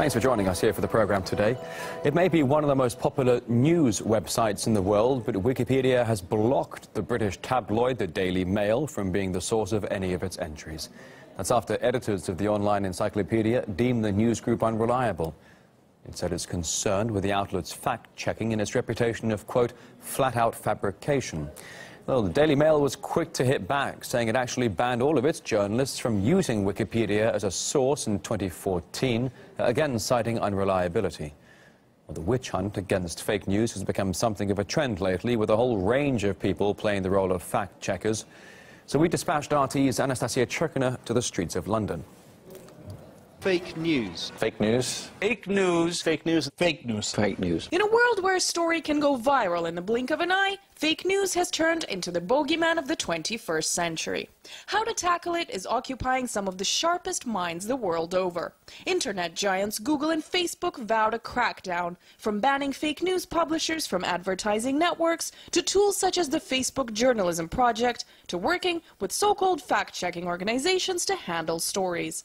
Thanks for joining us here for the program today. It may be one of the most popular news websites in the world, but Wikipedia has blocked the British tabloid The Daily Mail from being the source of any of its entries. That's after editors of the online encyclopedia deemed the news group unreliable. It said it's concerned with the outlet's fact-checking and its reputation of, quote, flat-out fabrication. Well, the Daily Mail was quick to hit back, saying it actually banned all of its journalists from using Wikipedia as a source in 2014, again citing unreliability. Well, the witch hunt against fake news has become something of a trend lately, with a whole range of people playing the role of fact-checkers. So we dispatched RT's Anastasia Churkina to the streets of London. Fake news. Fake news. Fake news. Fake news. Fake news. Fake news. In a world where a story can go viral in the blink of an eye, fake news has turned into the bogeyman of the 21st century. How to tackle it is occupying some of the sharpest minds the world over. Internet giants Google and Facebook vowed a crackdown, from banning fake news publishers from advertising networks, to tools such as the Facebook Journalism Project, to working with so-called fact-checking organizations to handle stories.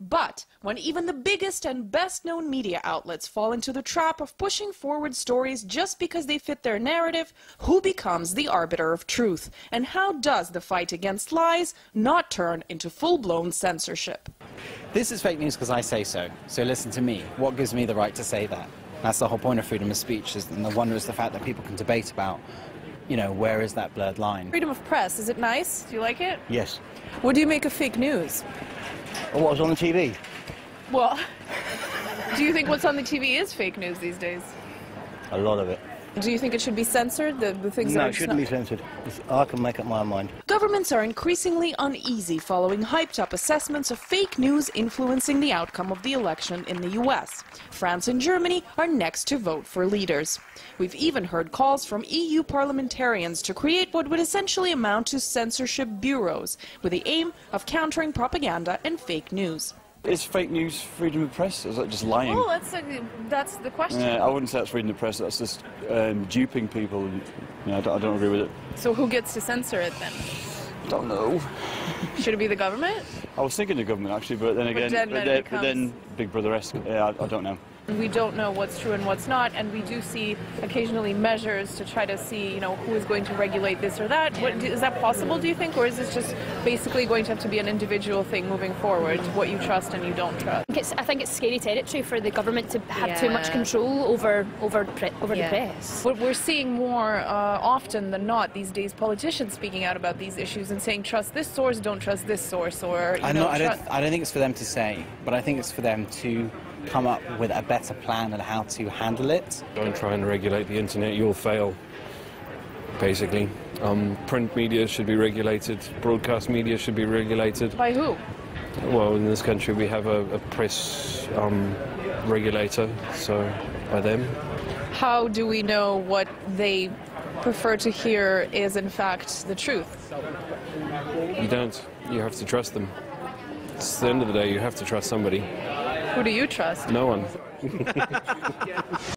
But when even the biggest and best-known media outlets fall into the trap of pushing forward stories just because they fit their narrative, who becomes the arbiter of truth? And how does the fight against lies not turn into full-blown censorship? This is fake news because I say so. So listen to me. What gives me the right to say that? That's the whole point of freedom of speech, and the wonder is the fact that people can debate about, you know, where is that blurred line? Freedom of press, is it nice? Do you like it? Yes. What do you make of fake news? What was on the TV? Well, do you think what's on the TV is fake news these days? A lot of it. Do you think it should be censored, the things that No, are it shouldn't be censored. I can make up my mind. Governments are increasingly uneasy following hyped-up assessments of fake news influencing the outcome of the election in the U.S. France and Germany are next to vote for leaders. We've even heard calls from EU parliamentarians to create what would essentially amount to censorship bureaus, with the aim of countering propaganda and fake news. Is fake news freedom of press, or is that just lying? Oh, that's the question. I wouldn't say that's freedom of press, that's just duping people. I don't agree with it. So who gets to censor it then? Don't know. Should it be the government? I was thinking the government actually, but then again, but then Big Brother-esque, I don't know. We don't know what's true and what's not, and we do see occasionally measures to try to see, you know, who is going to regulate this or that. Is that possible, do you think, or is this just basically going to have to be an individual thing moving forward, what you trust and you don't trust? I think it's scary territory for the government to have too much control over the press. We're seeing more often than not these days politicians speaking out about these issues and saying trust this source, don't trust this source, or I don't think it's for them to say, but I think it's for them to come up with a better plan on how to handle it. Don't try and regulate the internet, you'll fail, basically. Print media should be regulated, broadcast media should be regulated. By who? Well, in this country we have a press regulator, so by them. How do we know what they prefer to hear is in fact the truth? You don't. You have to trust them. It's the end of the day, you have to trust somebody. Who do you trust? No one.